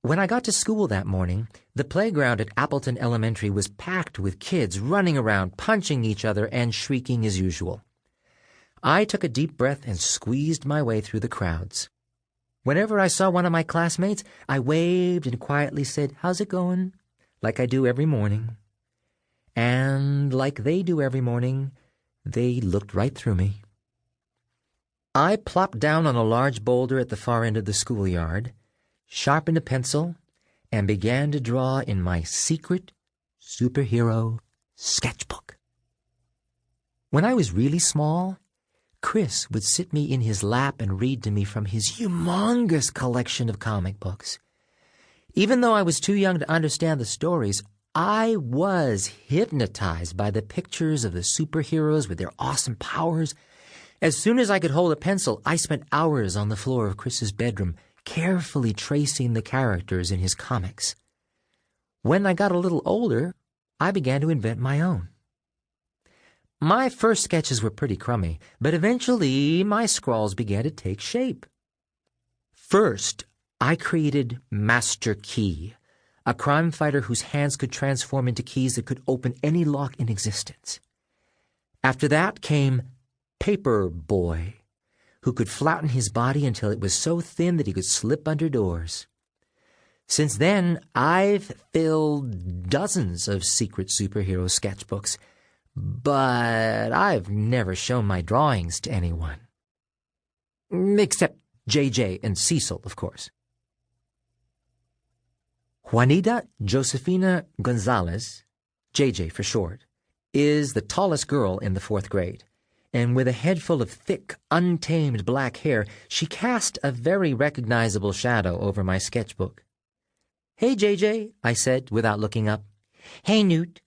When I got to school that morning, the playground at Appleton Elementary was packed with kids running around, punching each other, and shrieking as usual. I took a deep breath and squeezed my way through the crowds. Whenever I saw one of my classmates, I waved and quietly said, "How's it going?" like I do every morning. And like they do every morning, they looked right through me. I plopped down on a large boulder at the far end of the schoolyard, sharpened a pencil, and began to draw in my secret superhero sketchbook. When I was really small, Chris would sit me in his lap and read to me from his humongous collection of comic books. Even though I was too young to understand the stories, I was hypnotized by the pictures of the superheroes with their awesome powers. As soon as I could hold a pencil, I spent hours on the floor of Chris's bedroom, carefully tracing the characters in his comics. When I got a little older, I began to invent my own. My first sketches were pretty crummy, but eventually my scrawls began to take shape. First, I created Master Key, a crime fighter whose hands could transform into keys that could open any lock in existence. After that came Paper Boy, who could flatten his body until it was so thin that he could slip under doors. Since then, I've filled dozens of secret superhero sketchbooks, but I've never shown my drawings to anyone. Except JJ and Cecil, of course. Juanita Josefina Gonzalez, JJ for short, is the tallest girl in the 4th grade, and with a head full of thick, untamed black hair, she cast a very recognizable shadow over my sketchbook. "Hey, JJ," I said without looking up. "Hey, Newt."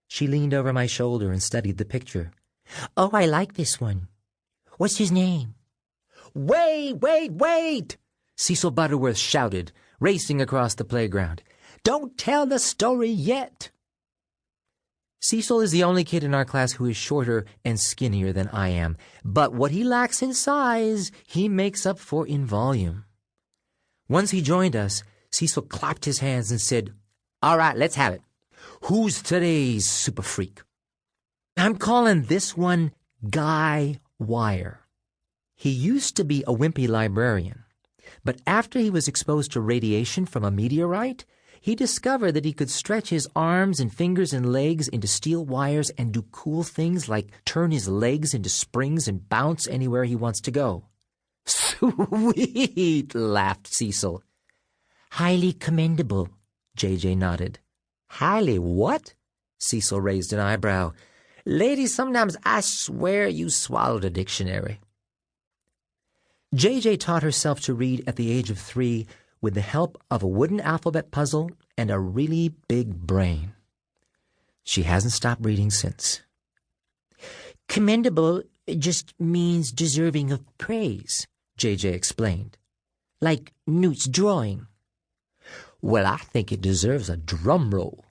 She leaned over my shoulder and studied the picture. "Oh, I like this one. What's his name?" Wait! Cecil Butterworth shouted, racing across the playground. "Don't tell the story yet." Cecil is the only kid in our class who is shorter and skinnier than I am, but what he lacks in size, he makes up for in volume. Once he joined us, Cecil clapped his hands and said, "All right, let's have it. Who's today's super freak?" I'm calling this one Guy Wire. He used to be a wimpy librarian, but after he was exposed to radiation from a meteorite, he discovered that he could stretch his arms and fingers and legs into steel wires and do cool things like turn his legs into springs and bounce anywhere he wants to go. "Sweet," laughed Cecil. "Highly commendable," JJ nodded. "Highly what?" Cecil raised an eyebrow. "Lady, sometimes I swear you swallowed a dictionary." JJ taught herself to read at the age of 3 with the help of a wooden alphabet puzzle and a really big brain. She hasn't stopped reading since. "Commendable just means deserving of praise," JJ explained. "Like Newt's drawing." "Well, I think it deserves a drum roll."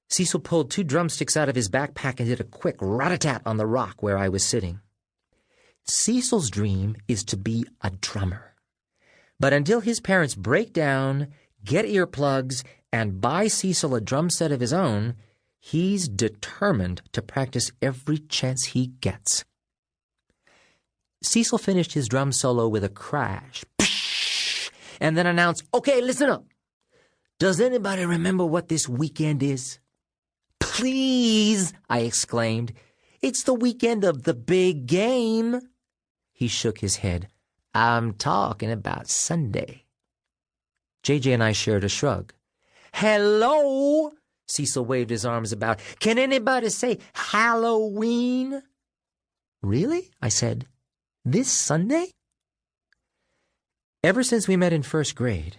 Cecil pulled 2 drumsticks out of his backpack and did a quick rat-a-tat on the rock where I was sitting. Cecil's dream is to be a drummer. But until his parents break down, get earplugs, and buy Cecil a drum set of his own, he's determined to practice every chance he gets. Cecil finished his drum solo with a crash, and then announced, "Okay, listen up. Does anybody remember what this weekend is?" "Please," I exclaimed. "It's the weekend of the big game." He shook his head. "I'm talking about Sunday." JJ and I shared a shrug. "Hello!" Cecil waved his arms about. "Can anybody say Halloween?" "Really?" I said. "This Sunday?" Ever since we met in 1st grade,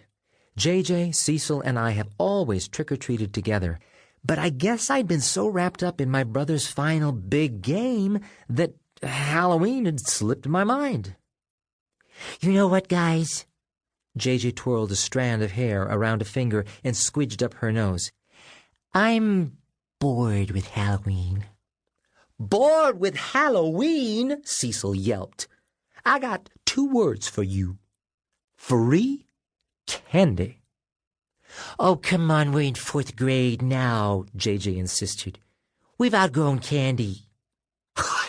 JJ, Cecil, and I have always trick-or-treated together, but I guess I'd been so wrapped up in my brother's final big game that Halloween had slipped my mind. "You know what, guys?" JJ twirled a strand of hair around a finger and squidged up her nose. "I'm bored with Halloween." "Bored with Halloween?" Cecil yelped. "I got 2 words for you. Free candy." Oh, come on, we're in 4th grade now, JJ insisted. We've outgrown candy.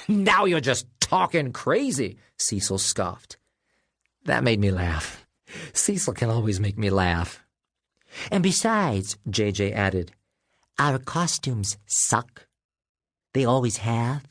Now you're just talking crazy, Cecil scoffed. That made me laugh. Cecil can always make me laugh. And besides, JJ added, our costumes suck. They always have.